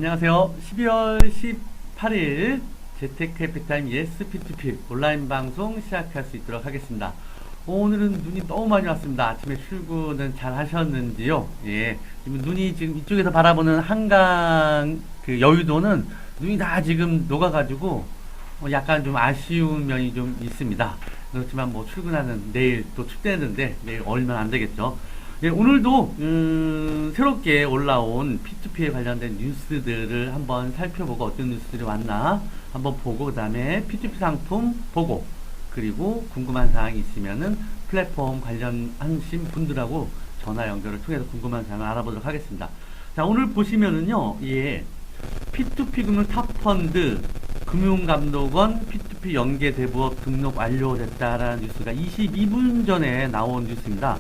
안녕하세요. 12월 18일 재테크해피타임 예스 P2P 온라인 방송 시작할 수 있도록 하겠습니다. 오늘은 눈이 너무 많이 왔습니다. 아침에 출근은 잘 하셨는지요? 예. 지금 눈이 지금 이쪽에서 바라보는 한강 그 여의도는 눈이 다 지금 녹아가지고 약간 좀 아쉬운 면이 좀 있습니다. 그렇지만 뭐 출근하는 내일 또 춥대는데 내일 얼면 안 되겠죠. 예, 오늘도 새롭게 올라온 P2P에 관련된 뉴스들을 한번 살펴보고 어떤 뉴스들이 왔나 한번 보고 그 다음에 P2P 상품 보고 그리고 궁금한 사항이 있으면은 플랫폼 관련하신 분들하고 전화 연결을 통해서 궁금한 사항을 알아보도록 하겠습니다. 자, 오늘 보시면은요, 예, P2P 금융 탑펀드 금융감독원 P2P 연계 대부업 등록 완료됐다라는 뉴스가 22분 전에 나온 뉴스입니다.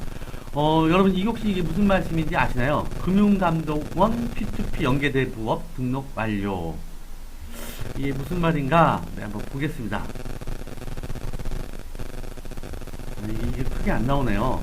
여러분, 이게 혹시 이게 무슨 말씀인지 아시나요? 금융감독원 P2P 연계대부업 등록 완료. 이게 무슨 말인가? 네, 한번 보겠습니다. 이게 크게 안 나오네요.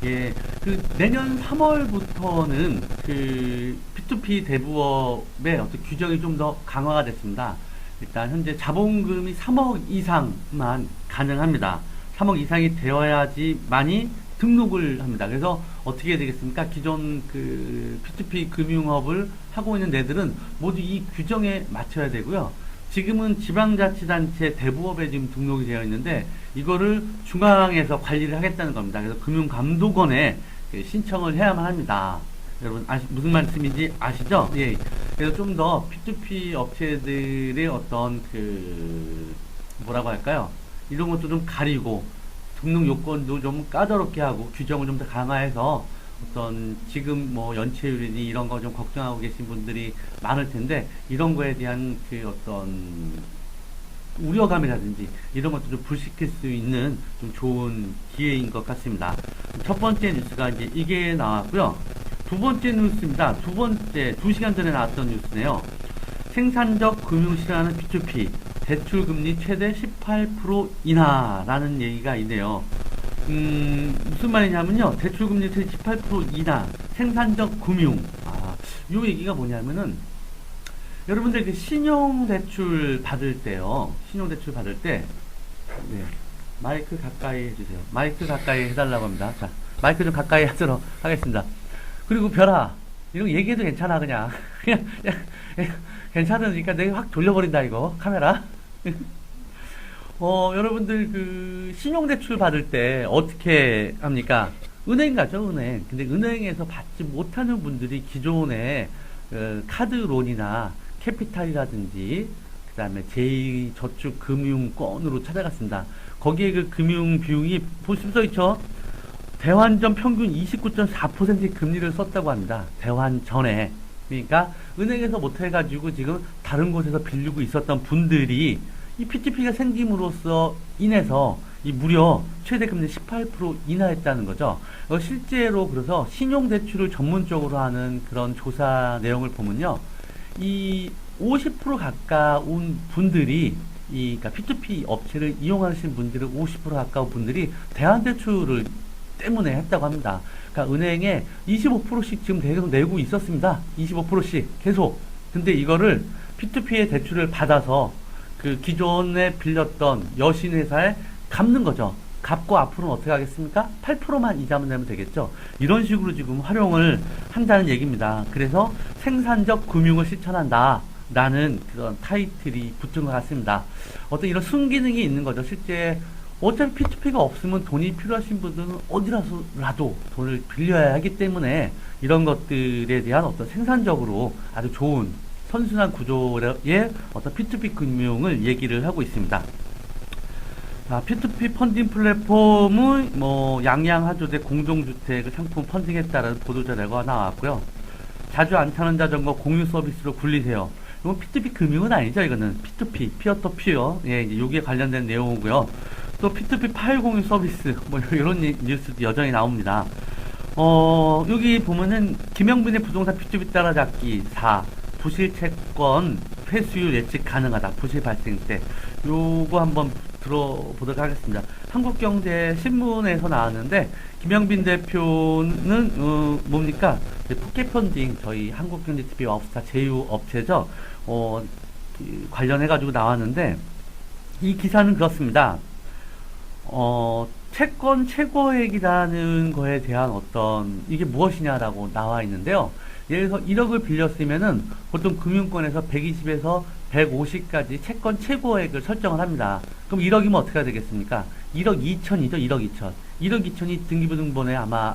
예, 그 내년 3월부터는 그 P2P 대부업의 어떤 규정이 좀 더 강화가 됐습니다. 일단 현재 자본금이 3억 이상만 가능합니다. 3억 이상이 되어야지만이 등록을 합니다. 그래서 어떻게 해야 되겠습니까? 기존 그 P2P 금융업을 하고 있는 데들은 모두 이 규정에 맞춰야 되고요. 지금은 지방자치단체 대부업에 지금 등록이 되어 있는데 이거를 중앙에서 관리를 하겠다는 겁니다. 그래서 금융감독원에 신청을 해야만 합니다. 여러분 무슨 말씀인지 아시죠? 예. 그래서 좀 더 P2P 업체들의 어떤 그 뭐라고 할까요? 이런 것도 좀 가리고 등록 요건도 좀 까다롭게 하고 규정을 좀 더 강화해서 어떤 지금 뭐 연체율이니 이런 거 좀 걱정하고 계신 분들이 많을 텐데 이런 거에 대한 그 어떤 우려감이라든지 이런 것도 좀 불식할 수 있는 좀 좋은 기회인 것 같습니다. 첫 번째 뉴스가 이제 이게 나왔고요. 두 번째 뉴스입니다. 두 번째 2시간 전에 나왔던 뉴스네요. 생산적 금융 실현하는 P2P 대출금리 최대 18% 인하라는 얘기가 있네요. 무슨 말이냐면요. 대출금리 최대 18% 인하, 생산적 금융. 요 얘기가 뭐냐면은, 여러분들 그 신용대출 받을 때요. 신용대출 받을 때, 네. 마이크 가까이 해주세요. 마이크 가까이 해달라고 합니다. 자, 마이크 좀 가까이 하도록 하겠습니다. 그리고 별아, 이런 거 얘기해도 괜찮아, 그냥. 그냥 괜찮으니까 내가 확 돌려버린다, 이거. 카메라. 여러분들 그 신용대출 받을 때 어떻게 합니까? 은행 가죠, 은행. 근데 은행에서 받지 못하는 분들이 기존에 카드론이나 캐피탈이라든지 그 다음에 제2저축금융권으로 찾아갔습니다. 거기에 그 금융 비용이 보시면 써있죠? 대환전 평균 29.4%의 금리를 썼다고 합니다. 대환전에. 그러니까 은행에서 못해가지고 지금 다른 곳에서 빌리고 있었던 분들이 이 P2P가 생김으로써 인해서 이 무려 최대 금리 18% 인하했다는 거죠. 실제로 그래서 신용대출을 전문적으로 하는 그런 조사 내용을 보면요. 이 50% 가까운 분들이 그러니까 P2P 업체를 이용하시는 분들은 50% 가까운 분들이 대환대출을 때문에 했다고 합니다. 그러니까 은행에 25%씩 지금 계속 내고 있었습니다. 25%씩 계속. 근데 이거를 P2P의 대출을 받아서 그 기존에 빌렸던 여신회사에 갚는 거죠. 갚고 앞으로는 어떻게 하겠습니까? 8%만 이자만 내면 되겠죠. 이런 식으로 지금 활용을 한다는 얘기입니다. 그래서 생산적 금융을 실천한다 라는 그런 타이틀이 붙은 것 같습니다. 어떤 이런 순기능이 있는 거죠. 실제 어차피 P2P가 없으면 돈이 필요하신 분들은 어디라도 돈을 빌려야 하기 때문에 이런 것들에 대한 어떤 생산적으로 아주 좋은 선순환 구조의 어떤 P2P 금융을 얘기를 하고 있습니다. P2P 펀딩 플랫폼은 뭐 양양하조대 공동주택 상품 펀딩했다라는 보도자료가 나왔고요. 자주 안 타는 자전거 공유 서비스로 굴리세요. 이건 P2P 금융은 아니죠. 이거는 P2P, 피어-투-피어. 예, 이제 여기에 관련된 내용이고요. 또 P2P 파일 공유 서비스, 뭐 이런 뉴스도 여전히 나옵니다. 여기 보면은 김영빈의 부동산 P2P 따라잡기 4, 부실 채권 회수율 예측 가능하다. 부실 발생 때. 요거 한번 들어보도록 하겠습니다. 한국경제신문에서 나왔는데 김영빈 대표는 뭡니까? 포켓펀딩 저희 한국경제TV 와우스타 제휴 업체죠. 관련해가지고 나왔는데 이 기사는 그렇습니다. 채권 최고액이라는 거에 대한 어떤 이게 무엇이냐라고 나와 있는데요. 예를 들어서 1억을 빌렸으면은 보통 금융권에서 120에서 150까지 채권 최고액을 설정을 합니다. 그럼 1억이면 어떻게 해야 되겠습니까? 1억 2천이죠. 1억 2천. 1억 2천이 등기부등본에 아마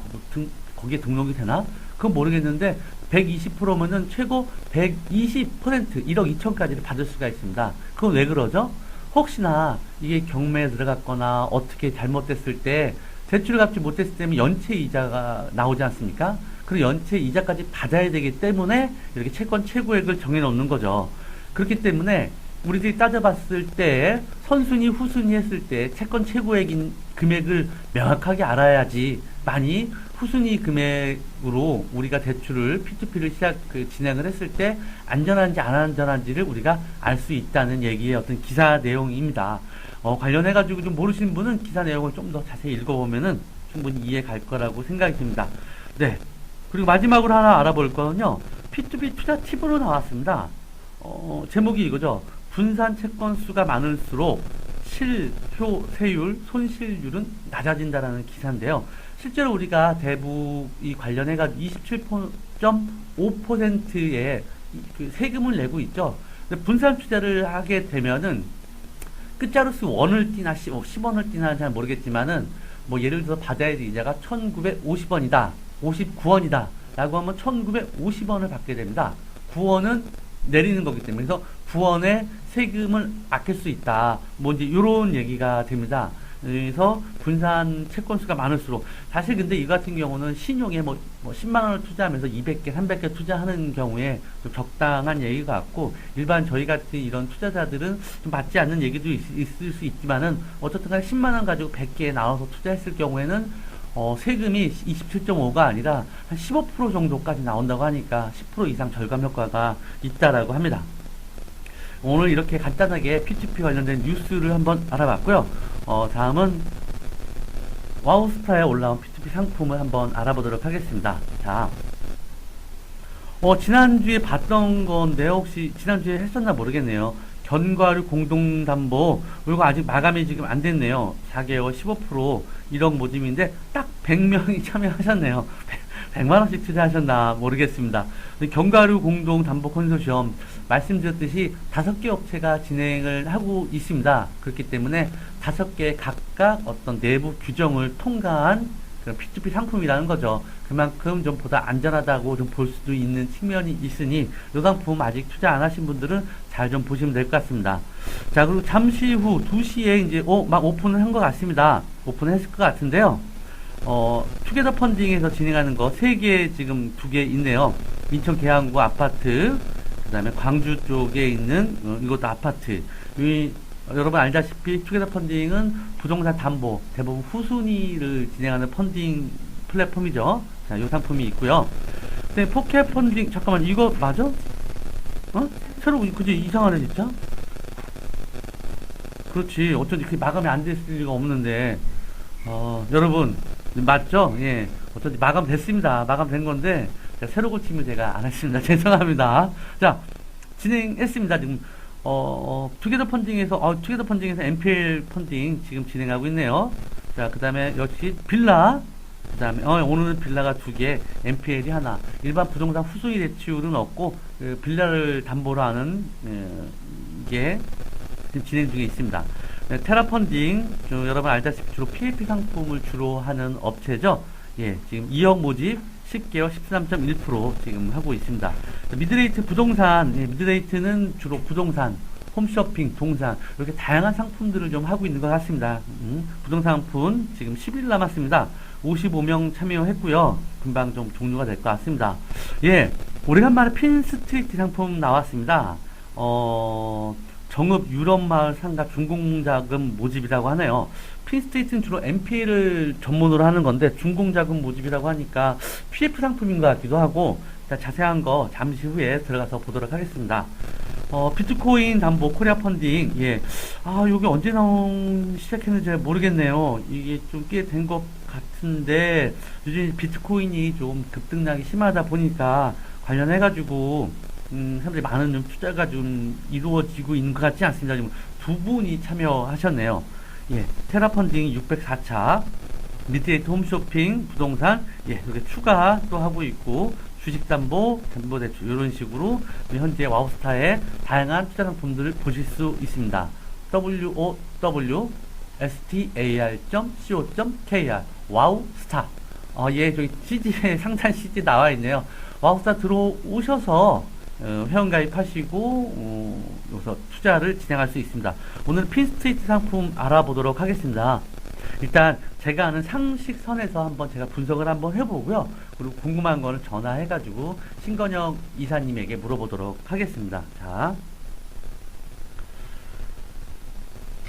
거기에 등록이 되나? 그건 모르겠는데 120%면은 최고 120% 1억 2천까지를 받을 수가 있습니다. 그건 왜 그러죠? 혹시나 이게 경매에 들어갔거나 어떻게 잘못됐을 때 대출을 갚지 못했을 때면 연체 이자가 나오지 않습니까? 그 연체 이자까지 받아야 되기 때문에 이렇게 채권 최고액을 정해놓는 거죠. 그렇기 때문에 우리들이 따져봤을 때 선순위 후순위 했을 때 채권 최고액인 금액을 명확하게 알아야지 많이 후순위 금액으로 우리가 대출을 P2P를 진행을 했을 때 안전한지 안 안전한지를 우리가 알 수 있다는 얘기의 어떤 기사 내용입니다. 관련해가지고 좀 모르시는 분은 기사 내용을 좀 더 자세히 읽어보면은 충분히 이해 갈 거라고 생각이 듭니다. 네. 그리고 마지막으로 하나 알아볼 거는요. P2P 투자 팁으로 나왔습니다. 제목이 이거죠. 분산 채권 수가 많을수록 실효세율, 손실률은 낮아진다라는 기사인데요. 실제로 우리가 대북이 관련해가 27.5%의 그 세금을 내고 있죠. 근데 분산 투자를 하게 되면은 끝자루수 원을 띠나 10원을 띠나 잘 모르겠지만은 뭐 예를 들어 받아야 될 이자가 1950원이다. 59원이다. 라고 하면 1950원을 받게 됩니다. 9원은 내리는 거기 때문에. 그래서 9원의 세금을 아낄 수 있다. 뭐 이제 요런 얘기가 됩니다. 그래서 분산 채권수가 많을수록 사실 근데 이 같은 경우는 신용에 뭐 10만 원을 투자하면서 200개, 300개 투자하는 경우에 좀 적당한 얘기 같고 일반 저희 같은 이런 투자자들은 좀 맞지 않는 얘기도 있을 수 있지만은 어쨌든 간에 10만 원 가지고 100개 나눠서 투자했을 경우에는 세금이 27.5가 아니라 한 15% 정도까지 나온다고 하니까 10% 이상 절감 효과가 있다라고 합니다. 오늘 이렇게 간단하게 P2P 관련된 뉴스를 한번 알아봤고요. 다음은 와우스타에 올라온 P2P 상품을 한번 알아보도록 하겠습니다. 자, 지난주에 봤던 건데 혹시 지난주에 했었나 모르겠네요. 견과류 공동담보 이거 아직 마감이 지금 안 됐네요. 4개월 15% 1억 모집인데 딱 100명이 참여하셨네요. 100만원씩 투자하셨나 모르겠습니다. 견과류 공동담보 컨소시엄 말씀드렸듯이 5개 업체가 진행을 하고 있습니다. 그렇기 때문에 5개 각각 어떤 내부 규정을 통과한 그런 P2P 상품이라는 거죠. 그만큼 좀 보다 안전하다고 좀 볼 수도 있는 측면이 있으니 이 상품 아직 투자 안 하신 분들은 잘 좀 보시면 될 것 같습니다. 자, 그리고 잠시 후 2시에 이제 막 오픈을 한 것 같습니다. 오픈을 했을 것 같은데요. 투게더 펀딩에서 진행하는 거 3개 지금 2개 있네요. 인천 계양구 아파트, 그 다음에 광주 쪽에 있는 이것도 아파트. 여러분 알다시피 투게더 펀딩은 부동산 담보 대부분 후순위를 진행하는 펀딩 플랫폼이죠. 자, 이 상품이 있고요. 근데 포켓 펀딩 잠깐만 이거 맞아? 새로 그지 이상하네 진짜. 그렇지 어쩐지 그게 마감이 안 됐을 리가 없는데 여러분 맞죠? 예 어쩐지 마감 됐습니다. 마감된 건데 새로 고침을 제가 안 했습니다. 죄송합니다. 자 진행했습니다. 지금 투게더 펀딩에서 NPL 펀딩 지금 진행하고 있네요. 자, 그 다음에 역시 빌라, 그 다음에 오늘은 빌라가 2개, NPL이 하나. 일반 부동산 후순위 대출은 없고 빌라를 담보로 하는 이게 지금 진행 중에 있습니다. 테라 펀딩 여러분 알다시피 주로 PAP 상품을 주로 하는 업체죠. 예, 지금 2억 모집 10개월 13.1% 지금 하고 있습니다. 미드레이트 부동산, 미드레이트는 주로 부동산, 홈쇼핑, 동산 이렇게 다양한 상품들을 좀 하고 있는 것 같습니다. 부동산 상품 지금 10일 남았습니다. 55명 참여했고요. 금방 좀 종료가 될 것 같습니다. 예, 오래간만에 핀스트리트 상품 나왔습니다. 정읍 유럽마을 상가 중공자금 모집이라고 하네요. 핀스트리트는 주로 NPL을 전문으로 하는 건데 중공자금 모집이라고 하니까 PF 상품인 것 같기도 하고 자세한 거 잠시 후에 들어가서 보도록 하겠습니다. 비트코인 담보 코리아 펀딩, 예. 요게 언제 시작했는지 잘 모르겠네요. 이게 좀 꽤 된 것 같은데, 요즘 비트코인이 좀 급등락이 심하다 보니까 관련해가지고, 사람들이 많은 좀 투자가 좀 이루어지고 있는 것 같지 않습니다. 지금 두 분이 참여하셨네요. 예. 테라 펀딩 604차, 미드에이트 홈쇼핑, 부동산, 예, 이렇게 추가 또 하고 있고, 주식담보, 담보대출 이런 식으로 현재 와우스타의 다양한 투자 상품들을 보실 수 있습니다. wowstar.co.kr 와우스타. 예, 저기 CG에 상단 CG 나와 있네요. 와우스타 들어오셔서 회원가입하시고 여기서 투자를 진행할 수 있습니다. 오늘 핀스트리트 상품 알아보도록 하겠습니다. 일단 제가 아는 상식선에서 한번 제가 분석을 한번 해보고요. 그리고 궁금한 거는 전화해가지고 신건영 이사님에게 물어보도록 하겠습니다. 자,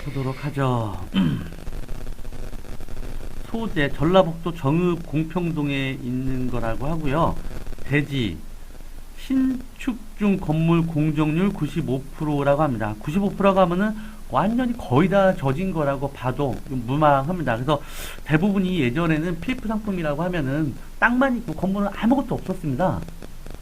보도록 하죠. 소재 전라북도 정읍 공평동에 있는 거라고 하고요. 대지 신축 중 건물 공정률 95%라고 합니다. 95%라고 하면은 완전히 거의 다 젖은 거라고 봐도 무방합니다. 그래서 대부분이 예전에는 PF 상품이라고 하면은 땅만 있고 건물은 아무것도 없었습니다.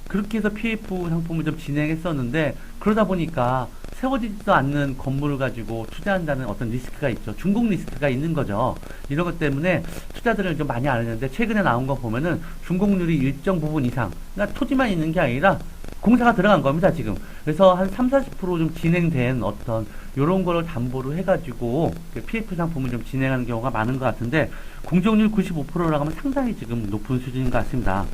그렇게 해서 PF 상품을 좀 진행했었는데, 그러다 보니까 세워지지도 않는 건물을 가지고 투자한다는 어떤 리스크가 있죠. 중복 리스크가 있는 거죠. 이런 것 때문에 투자들을 좀 많이 안 했는데, 최근에 나온 거 보면은 중복률이 일정 부분 이상, 그러니까 토지만 있는 게 아니라 공사가 들어간 겁니다, 지금. 그래서 한 30~40% 좀 진행된 어떤 요런 거를 담보로 해가지고 PF 상품을 좀 진행하는 경우가 많은 것 같은데, 공정률 95%라고 하면 상당히 지금 높은 수준인 것 같습니다.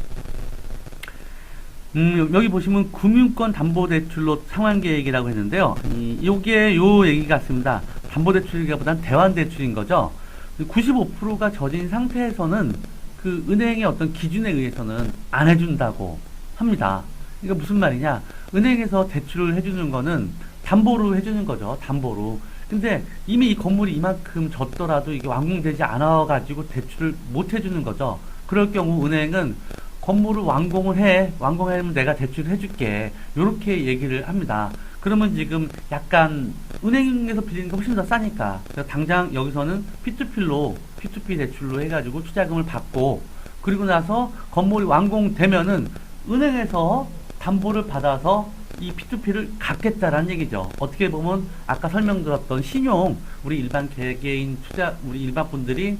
여기 보시면 금융권 담보대출로 상환계획이라고 했는데요. 요게 요 얘기 같습니다. 담보대출이기보다는 대환대출인 거죠. 95%가 젖은 상태에서는 그 은행의 어떤 기준에 의해서는 안 해준다고 합니다. 이거 무슨 말이냐? 은행에서 대출을 해주는 거는 담보로 해주는 거죠. 담보로. 근데 이미 이 건물이 이만큼 졌더라도 이게 완공되지 않아가지고 대출을 못 해주는 거죠. 그럴 경우 은행은 건물을 완공하면 내가 대출을 해줄게. 요렇게 얘기를 합니다. 그러면 지금 약간 은행에서 빌리는 거 훨씬 더 싸니까. 그래서 당장 여기서는 P2P 대출로 해가지고 투자금을 받고, 그리고 나서 건물이 완공되면은 은행에서 담보를 받아서 이 P2P를 갚겠다라는 얘기죠. 어떻게 보면 아까 설명드렸던 신용, 우리 일반 개개인 우리 일반 분들이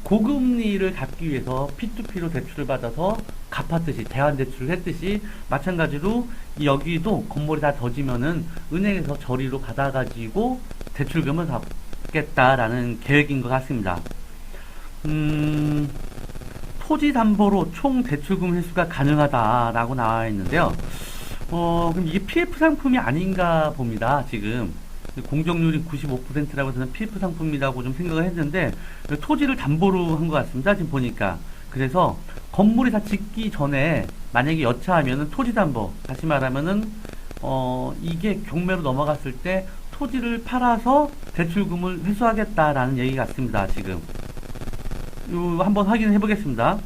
고금리를 갚기 위해서 P2P로 대출을 받아서 갚았듯이, 대환대출을 했듯이, 마찬가지로 여기도 건물이 다 젖으면은 은행에서 저리로 받아가지고 대출금을 갚겠다라는 계획인 것 같습니다. 토지 담보로 총 대출금 회수가 가능하다라고 나와 있는데요. 그럼 이게 PF 상품이 아닌가 봅니다, 지금. 공정률이 95%라고 저는 PF 상품이라고 좀 생각을 했는데, 토지를 담보로 한 것 같습니다, 지금 보니까. 그래서 건물이 다 짓기 전에 만약에 여차하면은 토지 담보, 다시 말하면은 이게 경매로 넘어갔을 때 토지를 팔아서 대출금을 회수하겠다라는 얘기 같습니다, 지금. 한번 확인해 보겠습니다.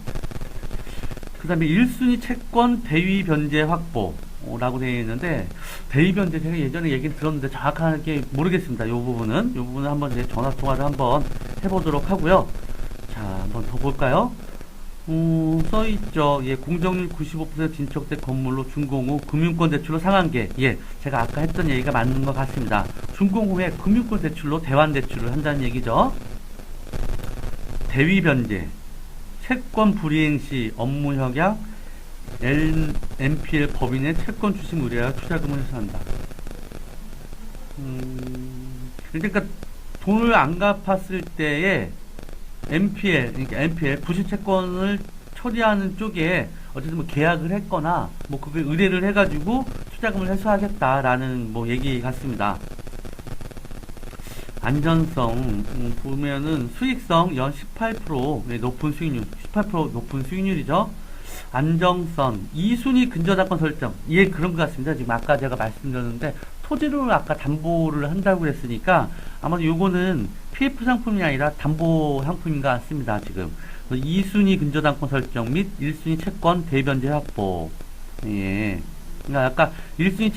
그 다음에 1순위 채권 대위 변제 확보라고 되어 있는데, 대위 변제 제가 예전에 얘기 들었는데 정확하게 모르겠습니다. 요 부분은 한번 제 전화 통화를 한번 해보도록 하고요. 자, 한번 더 볼까요? 써있죠. 예, 공정률 95% 진척된 건물로 준공 후 금융권 대출로 상환계. 예, 제가 아까 했던 얘기가 맞는 것 같습니다. 준공 후에 금융권 대출로 대환 대출을 한다는 얘기죠. 대위 변제, 채권 불이행 시 업무 협약, NPL 법인의 채권 주식 의뢰와 투자금을 회수한다. 그러니까 돈을 안 갚았을 때에 그러니까 NPL 부실 채권을 처리하는 쪽에 어쨌든 뭐 계약을 했거나 뭐 그걸 의뢰를 해가지고 투자금을 회수하겠다라는 뭐 얘기 같습니다. 안전성 보면은 수익성 연 18% 높은 수익률, 18% 높은 수익률이죠. 안정성 2순위 근저당권 설정, 예, 그런 것 같습니다. 지금 아까 제가 말씀드렸는데 토지를 아까 담보를 한다고 했으니까 아마도 요거는 PF 상품이 아니라 담보 상품인 것 같습니다. 지금 2순위 근저당권 설정 및 1순위 채권 대변제 확보. 예, 그러니까 아까 1순위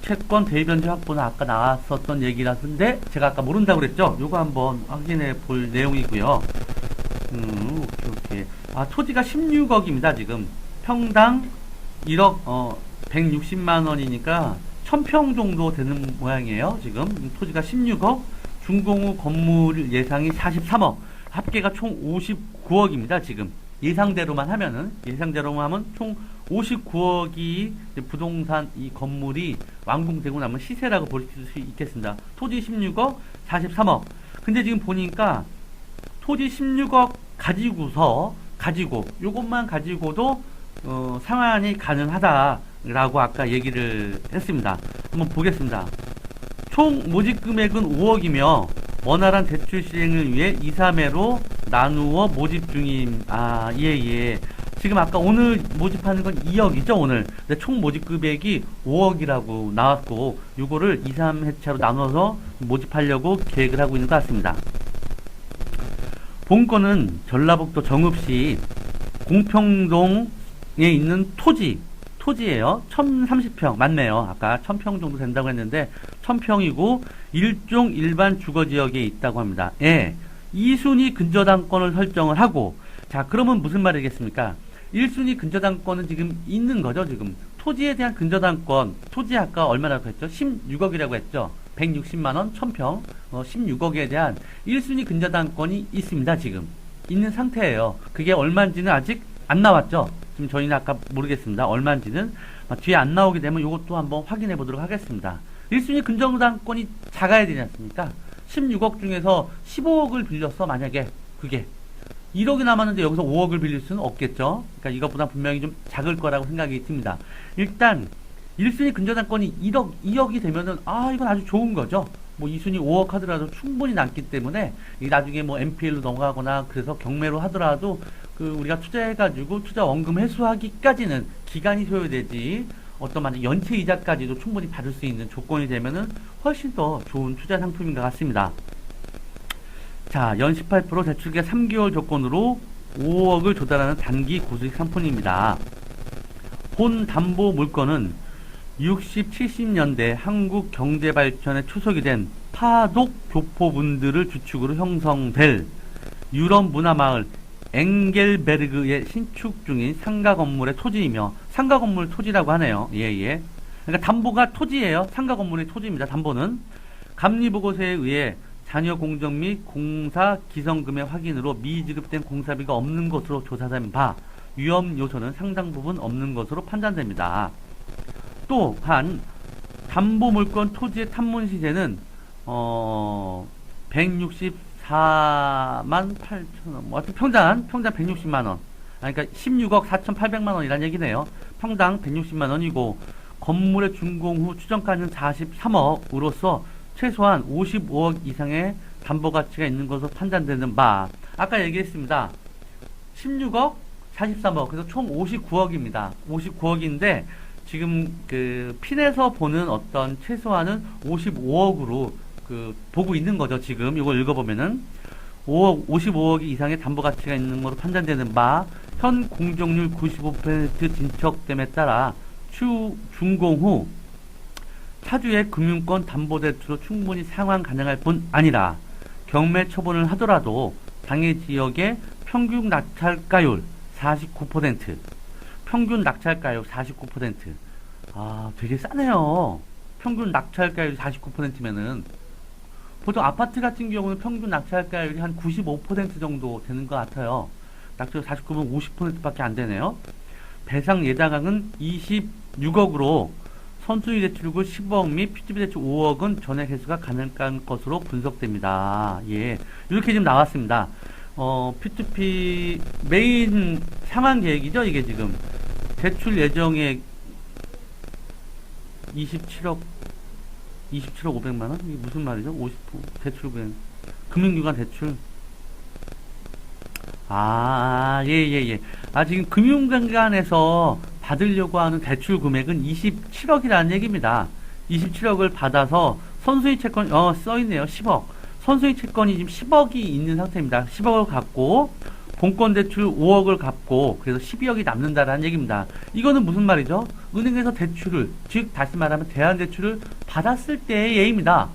채권 대변제 확보는 아까 나왔었던 얘기라서인데 제가 아까 모른다고 그랬죠? 요거 한번 확인해 볼 내용이고요. 오케이. 아, 토지가 16억입니다, 지금. 평당 1억, 160만 원이니까 1000평 정도 되는 모양이에요, 지금. 토지가 16억, 준공후 건물 예상이 43억, 합계가 총 59억입니다, 지금. 예상대로만 하면 총 59억이 부동산 이 건물이 완공되고 나면 시세라고 볼 수 있겠습니다. 토지 16억, 43억. 근데 지금 보니까 토지 16억 가지고 요것만 가지고도 상환이 가능하다라고 아까 얘기를 했습니다. 한번 보겠습니다. 총 모집 금액은 5억이며 원활한 대출 실행을 위해 2, 3회로 나누어 모집 중임. 예. 지금 아까 오늘 모집하는 건 2억이죠, 오늘. 근데 총 모집 금액이 5억이라고 나왔고, 요거를 2, 3회차로 나눠서 모집하려고 계획을 하고 있는 것 같습니다. 본건은 전라북도 정읍시 공평동에 있는 토지예요. 1030평 맞네요. 아까 1000평 정도 된다고 했는데 1000평이고 일종 일반 주거지역에 있다고 합니다. 예, 2순위 근저당권을 설정을 하고, 자, 그러면 무슨 말이겠습니까? 1순위 근저당권은 지금 있는 거죠. 지금 토지에 대한 근저당권, 토지 아까 얼마라고 했죠? 16억이라고 했죠. 160만원 1000평 16억에 대한 1순위 근저당권이 있습니다. 지금 있는 상태예요. 그게 얼마인지는 아직 안 나왔죠. 지금 저희는 아까 모르겠습니다. 얼마인지는 뒤에 안 나오게 되면 이것도 한번 확인해 보도록 하겠습니다. 1순위 근저당권이 작아야 되지 않습니까? 16억 중에서 15억을 빌렸어. 만약에 그게 1억이 남았는데 여기서 5억을 빌릴 수는 없겠죠. 그러니까 이것보다 분명히 좀 작을 거라고 생각이 듭니다. 일단 1순위 근저당권이 1억, 2억이 되면은 이건 아주 좋은 거죠. 뭐 2순위 5억 하더라도 충분히 남기 때문에 나중에 뭐 NPL로 넘어가거나 그래서 경매로 하더라도 우리가 투자해가지고 투자 원금 회수하기까지는 기간이 소요되지, 어떤 만약 연체 이자까지도 충분히 받을 수 있는 조건이 되면은 훨씬 더 좋은 투자 상품인 것 같습니다. 자, 연 18% 대출기간 3개월 조건으로 5억을 조달하는 단기 고수익 상품입니다. 본 담보 물건은 60, 70년대 한국 경제 발전의 초석이 된 파독 교포분들을 주축으로 형성될 유럽 문화마을 엥겔베르그의 신축 중인 상가 건물의 토지이며, 상가 건물 토지라고 하네요. 예. 그러니까 담보가 토지예요. 상가 건물의 토지입니다. 담보는 감리보고서에 의해 잔여 공정 및 공사 기성금의 확인으로 미지급된 공사비가 없는 것으로 조사된 바, 위험 요소는 상당 부분 없는 것으로 판단됩니다. 또한 담보 물건 토지의 탐문 시세는 164만 8천원, 뭐 평당 160만원, 그러니까 16억 4,800만원이란 얘기네요. 평당 160만원이고 건물의 준공 후 추정가는 43억으로서 최소한 55억 이상의 담보가치가 있는 것으로 판단되는 바, 아까 얘기했습니다. 16억 43억, 그래서 총 59억입니다. 59억인데 지금 핀에서 보는 어떤 최소한은 55억으로 보고 있는 거죠. 지금 이걸 읽어보면은 55억 이상의 담보 가치가 있는 것으로 판단되는 바, 현 공정률 95% 진척됨에 따라 준공 후 타주의 금융권 담보대출로 충분히 상환 가능할 뿐 아니라 경매 처분을 하더라도 당해 지역의 평균 낙찰가율 49%, 평균 낙찰가율 49%. 되게 싸네요. 평균 낙찰가율이 49%면은 보통 아파트 같은 경우는 평균 낙찰가율이 한 95% 정도 되는 것 같아요. 낙찰 49면 50%밖에 안 되네요. 배상 예당액은 26억으로 선순위 대출금 10억 및 P2P 대출 5억은 전액 회수가 가능한 것으로 분석됩니다. 예, 이렇게 지금 나왔습니다. P2P 메인 상환 계획이죠. 이게 지금 대출 예정액 27억 500만원? 이게 무슨 말이죠? 50% 대출 금융기관 대출. 예. 지금 금융기관에서 받으려고 하는 대출 금액은 27억이라는 얘기입니다. 27억을 받아서 선수의 채권, 써있네요. 10억. 선수의 채권이 지금 10억이 있는 상태입니다. 10억을 갖고 공권 대출 5억을 갚고 그래서 12억이 남는다라는 얘기입니다. 이거는 무슨 말이죠? 은행에서 대출을, 즉 다시 말하면 대안대출을 받았을 때의 예입니다.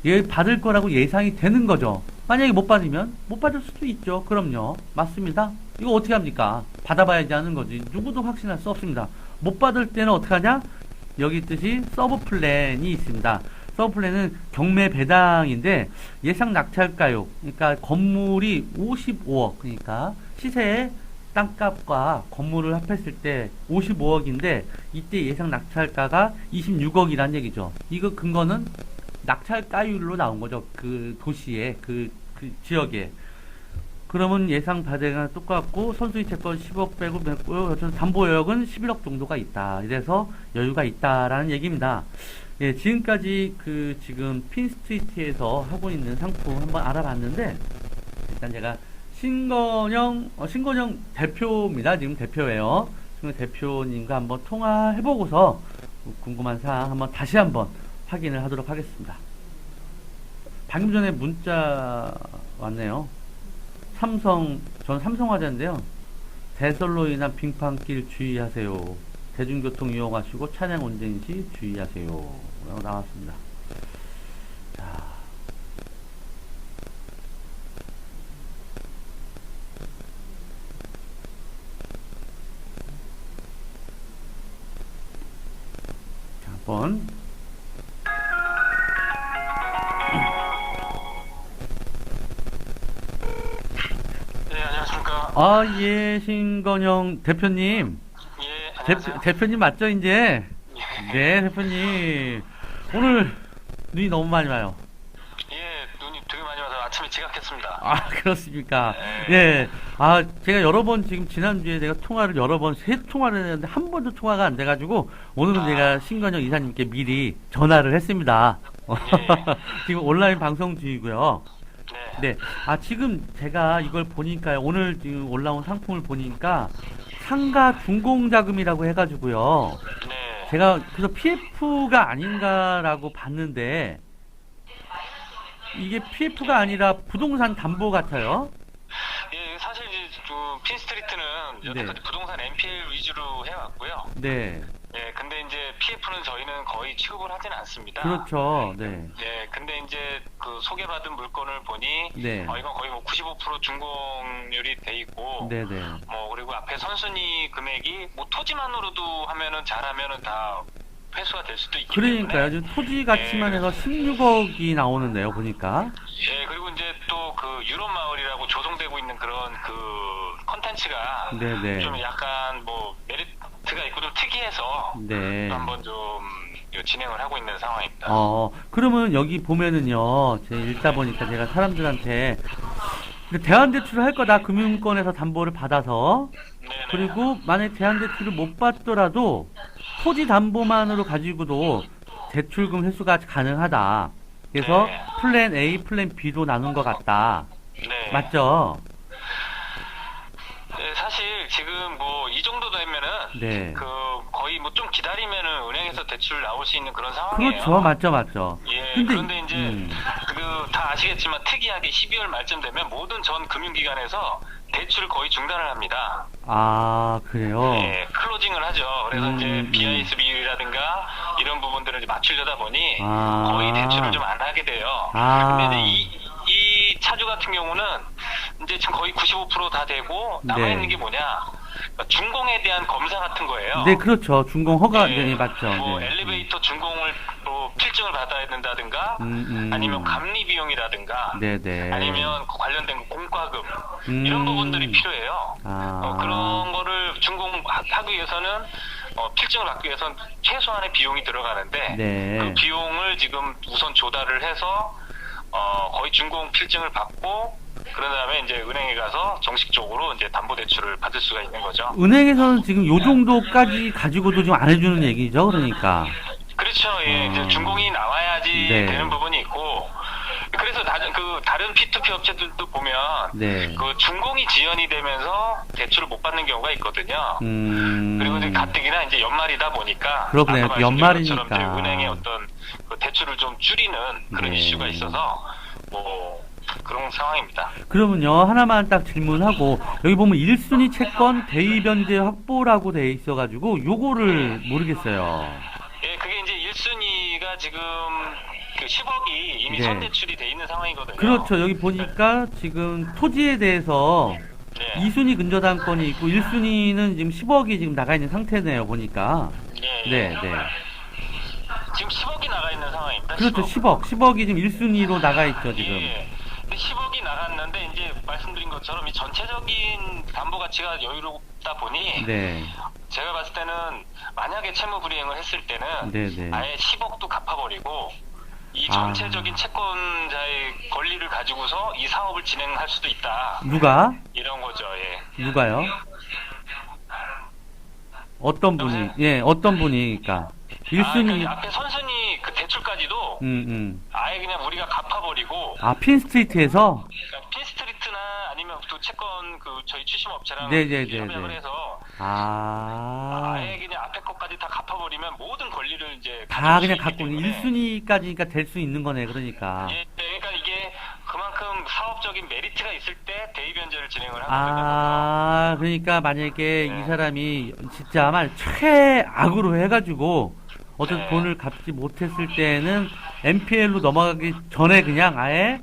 얘 받을 거라고 예상이 되는 거죠. 만약에 못 받으면 못 받을 수도 있죠. 그럼요. 맞습니다. 이거 어떻게 합니까? 받아봐야지 하는 거지. 누구도 확신할 수 없습니다. 못 받을 때는 어떻게 하냐? 여기 있듯이 서브 플랜이 있습니다. 서브 플랜은 경매 배당인데 예상 낙찰가요. 그러니까 건물이 55억, 그러니까 시세의 땅값과 건물을 합했을 때 55억인데 이때 예상 낙찰가가 26억이란 얘기죠. 이거 근거는 낙찰가율로 나온 거죠. 그 도시에, 그 지역에. 그러면 예상 발행은 똑같고 선수의 채권 10억 빼고 맺고요. 담보 여력은 11억 정도가 있다. 이래서 여유가 있다라는 얘기입니다. 예, 지금까지 지금 핀스트리트에서 하고 있는 상품 한번 알아봤는데, 일단 제가 신건영 대표입니다. 지금 대표예요. 지금 대표님과 한번 통화해보고서 궁금한 사항 한번 다시 한번 확인을 하도록 하겠습니다. 방금 전에 문자 왔네요. 저는 삼성화재인데요. 대설로 인한 빙판길 주의하세요. 대중교통 이용하시고 차량 운전 시 주의하세요. 라고 나왔습니다. 자. 한번. 아, 예, 신건영 대표님. 예, 안녕하세요. 대표님 맞죠, 이제? 예. 네, 대표님. 오늘 눈이 너무 많이 와요. 예, 눈이 되게 많이 와서 아침에 지각했습니다. 아, 그렇습니까? 네. 예. 아, 제가 여러 번 지금 지난주에 제가 통화를 여러 번, 세 통화를 했는데 한 번도 통화가 안 돼가지고 오늘은 제가 신건영 이사님께 미리 전화를 했습니다. 예. 지금 온라인 방송 중이고요. 네. 네. 아, 지금 제가 이걸 보니까요. 오늘 지금 올라온 상품을 보니까 상가 준공자금이라고 해가지고요. 네. 제가 그래서 PF가 아닌가라고 봤는데 이게 PF가 아니라 부동산 담보 같아요. 예, 사실 이제 핀스트리트는 여태까지 네. 부동산 NPL 위주로 해왔고요. 네. 예, 근데 이제 PF는 저희는 거의 취급을 하지는 않습니다. 그렇죠. 네. 예, 근데 이제 그 소개받은 물건을 보니 네. 이건 거의 뭐 95% 준공률이 돼 있고, 네네. 뭐 그리고 앞에 선순위 금액이 뭐 토지만으로도 하면은 잘하면은 다 회수가 될 수도 있기 때문에. 그러니까요. 지금 토지 가치만 해서 16억이 나오는데요. 보니까. 예, 그리고 이제 또 그 유럽 마을이라고 조성되고 있는 그런 그 컨텐츠가 네네. 좀 약간 뭐 메리트가 있고 좀 특이해서 네. 한번 좀 진행을 하고 있는 상황입니다. 그러면 여기 보면은요. 제가 읽다 보니까 제가 사람들한테 대안대출을 할 거다. 금융권에서 담보를 받아서. 네네. 그리고 만약 대안대출을 못 받더라도 토지 담보만으로 가지고도 대출금 회수가 가능하다. 그래서 네. 플랜 A, 플랜 B로 나눈 것 같다. 네. 맞죠? 네, 사실 지금 뭐 이 정도 되면은 네. 그 거의 뭐 좀 기다리면은 은행에서 대출 나올 수 있는 그런 상황이에요. 그렇죠. 맞죠. 예, 근데 그런데 이제 다 아시겠지만 특이하게 12월 말쯤 되면 모든 전 금융기관에서 대출을 거의 중단을 합니다. 아, 그래요? 예, 클로징을 하죠. 그래서 이제 BIS 비율이라든가 이런 부분들을 이제 맞추려다 보니 거의 대출을 좀 안 하게 돼요. 근데 이제 이 차주 같은 경우는 이제 지금 거의 95% 다 되고 남아있는 네. 게 뭐냐? 그러니까 준공에 대한 검사 같은 거예요. 네, 그렇죠. 준공 허가, 예, 네, 맞죠. 뭐 네. 엘리베이터 준공을 뭐 필증을 받아야 된다든가 아니면 감리 비용이라든가 네네. 아니면 관련된 공과금 이런 부분들이 필요해요. 그런 거를 준공하기 위해서는 필증을 받기 위해서는 최소한의 비용이 들어가는데 네. 그 비용을 지금 우선 조달을 해서 거의 준공 필증을 받고 그런 다음에 이제 은행에 가서 정식적으로 이제 담보대출을 받을 수가 있는 거죠. 은행에서는 지금 요 정도까지 가지고도 지금 안 해주는 얘기죠, 그러니까. 그렇죠. 예, 이제 준공이 나와야지 네. 되는 부분이 있고. 그래서 다른 P2P 업체들도 보면 네. 그 준공이 지연이 되면서 대출을 못 받는 경우가 있거든요. 그리고 이제 가뜩이나 이제 연말이다 보니까 그렇네요. 아까 말씀드린 연말이니까. 것처럼 이제 은행의 어떤 그 대출을 좀 줄이는 그런 네. 이슈가 있어서 뭐 그런 상황입니다. 그러면요, 하나만 딱 질문하고, 여기 보면 1순위 채권 대의변제 확보라고 돼 있어가지고, 요거를 모르겠어요. 예, 그게 이제 1순위가 지금 그 10억이 이미 네. 선대출이 돼 있는 상황이거든요. 그렇죠. 여기 보니까 지금 토지에 대해서 네. 2순위 근저당권이 있고, 1순위는 지금 10억이 지금 나가 있는 상태네요, 보니까. 예, 예. 네, 네. 지금 10억이 나가 있는 상황입니다. 그렇죠. 10억이 지금 1순위로 나가 있죠, 지금. 예. 근데 10억이 나갔는데 이제 말씀드린 것처럼 이 전체적인 담보 가치가 여유롭다 보니 네. 제가 봤을 때는 만약에 채무 불이행을 했을 때는 네, 네. 아예 10억도 갚아버리고 이 전체적인 채권자의 권리를 가지고서 이 사업을 진행할 수도 있다. 누가? 이런 거죠. 예. 누가요? 어떤 분이? 예, 어떤 분이니까. 1순위. 그러니까 앞에 선순위 그 대출까지도 아예 그냥 우리가 갚아버리고 아, 핀스트리트에서? 그러니까 핀스트리트나 아니면 또 채권 그 저희 출심업체랑 네네네네. 협약을 해서 아예 그냥 앞에 것까지 다 갚아버리면 모든 권리를 이제 다 그냥 있기 갖고 때문에 1순위까지니까 될 수 있는 거네, 그러니까. 예, 그러니까 이게 그만큼 사업적인 메리트가 있을 때 대의변제를 진행을 하게 되는 거죠. 그러니까 만약에 네. 이 사람이 진짜 말 최악으로 해가지고 어떤 네. 돈을 갚지 못했을 때는 NPL로 넘어가기 전에 그냥 아예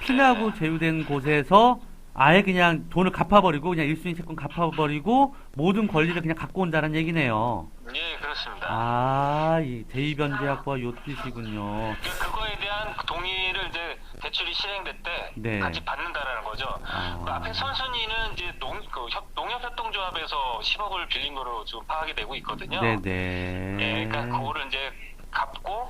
피나고 제휴된 곳에서 아예 그냥 돈을 갚아버리고 그냥 1순위 채권 갚아버리고 모든 권리를 그냥 갖고 온다는 얘기네요. 예, 그렇습니다. 이 대의변제 확보가 요 뜻이군요. 그거에 대한 동의를 이제 대출이 실행될 때 네. 같이 받는다라는 거죠. 그 앞에 선순위는 이제 농협협동조합에서 10억을 빌린 거로 지금 파악이 되고 있거든요. 네네. 예, 그러니까 그거를 이제 갚고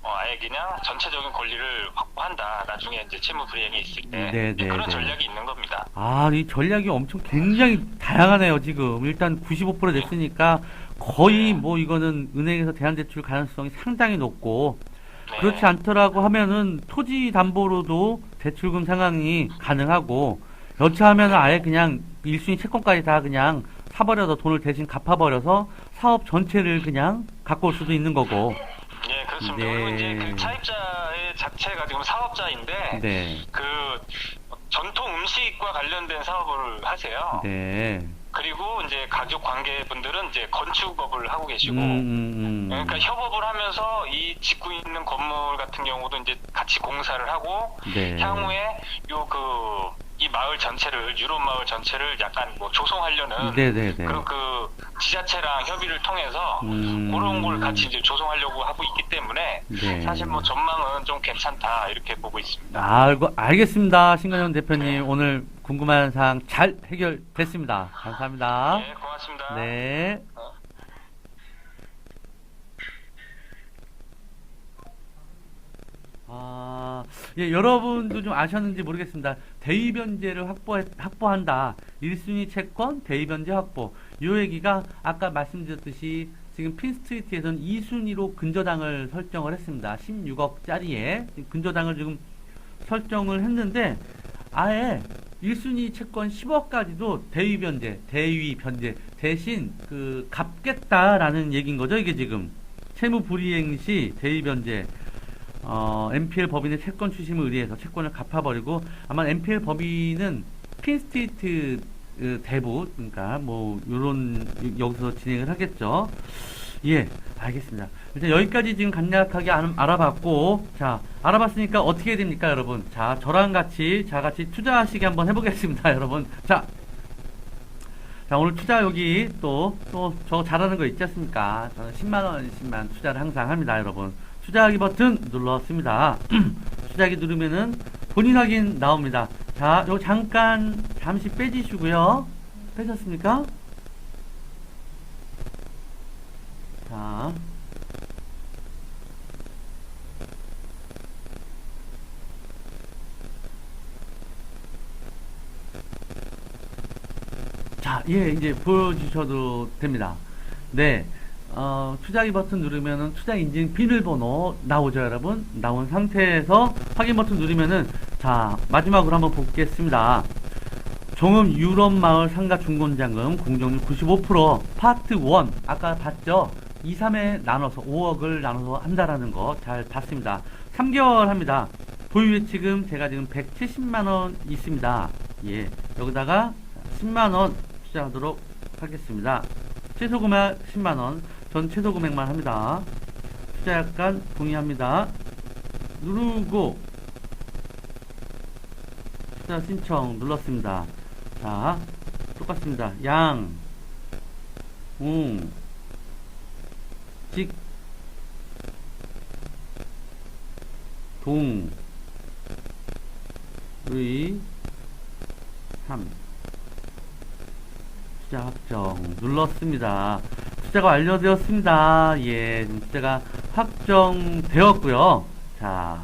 아예 그냥 전체적인 권리를 확보한다. 나중에 이제 채무 불이행이 있을 때 네네. 그런 전략이 있는 겁니다. 이 전략이 엄청 굉장히 다양하네요, 지금. 일단 95% 됐으니까 거의 뭐 이거는 은행에서 대안대출 가능성이 상당히 높고 네. 그렇지 않더라고 하면은 토지 담보로도 대출금 상황이 가능하고 여차하면 아예 그냥 1순위 채권까지 다 그냥 사버려서 돈을 대신 갚아버려서 사업 전체를 그냥 갖고 올 수도 있는 거고. 예, 그렇습니다. 네. 그리고 이제 그 차입자의 자체가 지금 사업자인데 네. 그 전통 음식과 관련된 사업을 하세요. 네. 그리고 이제 가족 관계분들은 이제 건축업을 하고 계시고, 그러니까 협업을 하면서 이 짓고 있는 건물 같은 경우도 이제 같이 공사를 하고, 네. 향후에 이 마을 전체를, 유럽 마을 전체를 약간 뭐 조성하려는 네네네. 그런 그 지자체랑 협의를 통해서 그런 걸 같이 이제 조성하려고 하고 있기 때문에 네. 사실 뭐 전망은 좀 괜찮다 이렇게 보고 있습니다. 알겠습니다. 신건영 대표님, 오늘 궁금한 사항 잘 해결됐습니다. 감사합니다. 네, 고맙습니다. 네. 예, 여러분도 좀 아셨는지 모르겠습니다. 대의변제를 확보한다. 1순위 채권, 대의변제 확보. 요 얘기가 아까 말씀드렸듯이 지금 핀스트리트에서는 2순위로 근저당을 설정을 했습니다. 16억짜리에 근저당을 지금 설정을 했는데 아예 1순위 채권 10억까지도 대의변제 대신 갚겠다라는 얘기인 거죠. 이게 지금 채무 불이행 시 대의변제 NPL 법인의 채권 추심을 의뢰해서 채권을 갚아버리고 아마 NPL 법인은 핀스트리트 대부 그러니까 뭐 요런 여기서 진행을 하겠죠. 예, 알겠습니다. 일단 여기까지 지금 간략하게 알아봤고 자, 알아봤으니까 어떻게 해야 됩니까, 여러분? 자, 저랑 같이 투자하시기 한번 해보겠습니다, 여러분. 자, 오늘 투자 여기 또 저 잘하는 거 있지 않습니까? 저는 10만원씩만 투자를 항상 합니다, 여러분. 투자하기 버튼 눌렀습니다. 투자하기 누르면은 본인 확인 나옵니다. 자, 요 잠시 빼주시고요. 빼셨습니까? 자, 예, 이제 보여주셔도 됩니다. 네. 투자하기 버튼 누르면은 투자 인증 비밀번호 나오죠, 여러분? 나온 상태에서 확인 버튼 누르면은 자, 마지막으로 한번 보겠습니다. 종합 유럽 마을 상가 중공자금 공정률 95% 파트 1 아까 봤죠? 2, 3회 나눠서 5억을 나눠서 한다라는 거 잘 봤습니다. 3개월 합니다. 보유 예치금 제가 지금 170만원 있습니다. 예, 여기다가 10만원 투자하도록 하겠습니다. 최소 금액 10만원. 전 최소 금액만 합니다. 투자 약관 동의합니다. 누르고 투자 신청 눌렀습니다. 자, 똑같습니다. 양, 웅, 직, 동, 의, 3. 투자 확정 눌렀습니다. 투자가 완료되었습니다. 예, 지금 투자가 확정되었고요. 자,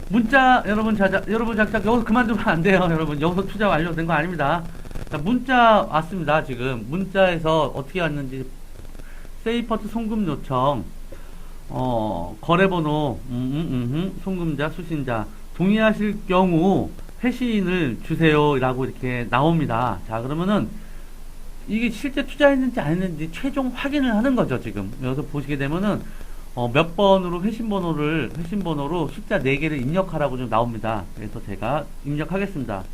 문자 여러분 여러분 잠깐 여기서 그만두면 안 돼요. 여러분 여기서 투자 완료된 거 아닙니다. 자, 문자 왔습니다. 지금 문자에서 어떻게 왔는지 세이퍼트 송금 요청 거래번호 송금자 수신자 동의하실 경우 회신을 주세요 라고 이렇게 나옵니다. 자, 그러면은 이게 실제 투자했는지 안 했는지 최종 확인을 하는 거죠. 지금 여기서 보시게 되면은 몇 번으로 회신번호로 숫자 4개를 입력하라고 좀 나옵니다. 그래서 제가 입력하겠습니다.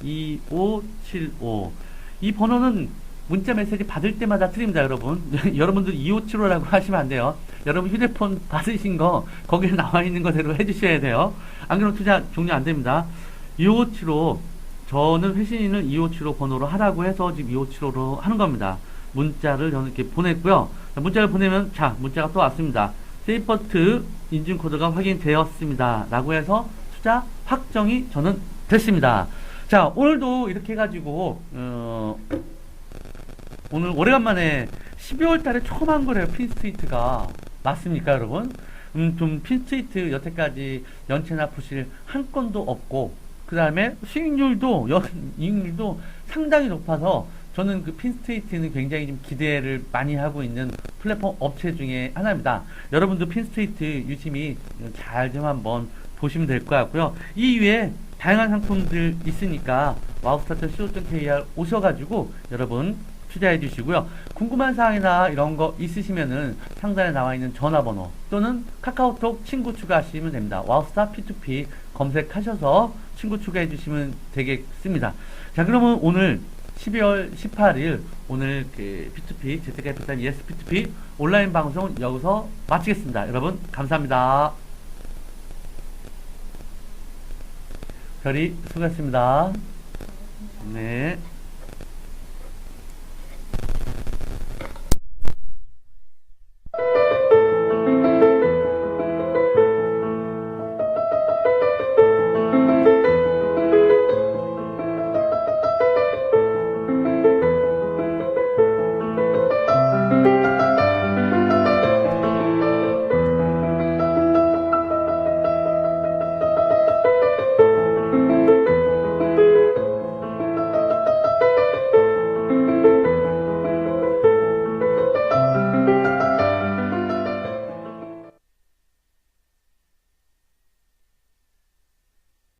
2575. 이 번호는 문자 메시지 받을 때마다 틀립니다, 여러분. 여러분들 2575라고 하시면 안 돼요. 여러분 휴대폰 받으신 거 거기에 나와 있는 거대로 해주셔야 돼요. 안 그러면 투자 종료 안 됩니다. 2575. 저는 회신인을 2575 번호로 하라고 해서 지금 2575로 하는 겁니다. 문자를 저는 이렇게 보냈고요. 문자를 보내면, 자, 문자가 또 왔습니다. 세이퍼트 인증코드가 확인되었습니다. 라고 해서 투자 확정이 저는 됐습니다. 자, 오늘도 이렇게 해가지고, 오늘 오래간만에 12월 달에 처음 한 거래요. 핀스트리트가. 맞습니까, 여러분? 좀 핀스트리트 여태까지 연체나 부실 한 건도 없고, 그 다음에 수익률도 상당히 높아서 저는 그 핀스트리트는 굉장히 좀 기대를 많이 하고 있는 플랫폼 업체 중에 하나입니다. 여러분도 핀스트리트 유심히 잘 좀 한번 보시면 될 것 같고요. 이 위에 다양한 상품들 있으니까 wowstarter.co.kr 오셔가지고 여러분 투자해 주시고요. 궁금한 사항이나 이런 거 있으시면은 상단에 나와 있는 전화번호 또는 카카오톡 친구 추가하시면 됩니다. 와우스타 P2P 검색하셔서 친구 추가해 주시면 되겠습니다. 자, 그러면 오늘 12월 18일 오늘 그 P2P 재테크캐피탈 ES P2P 온라인 방송 여기서 마치겠습니다. 여러분 감사합니다. 별이 수고했습니다. 네.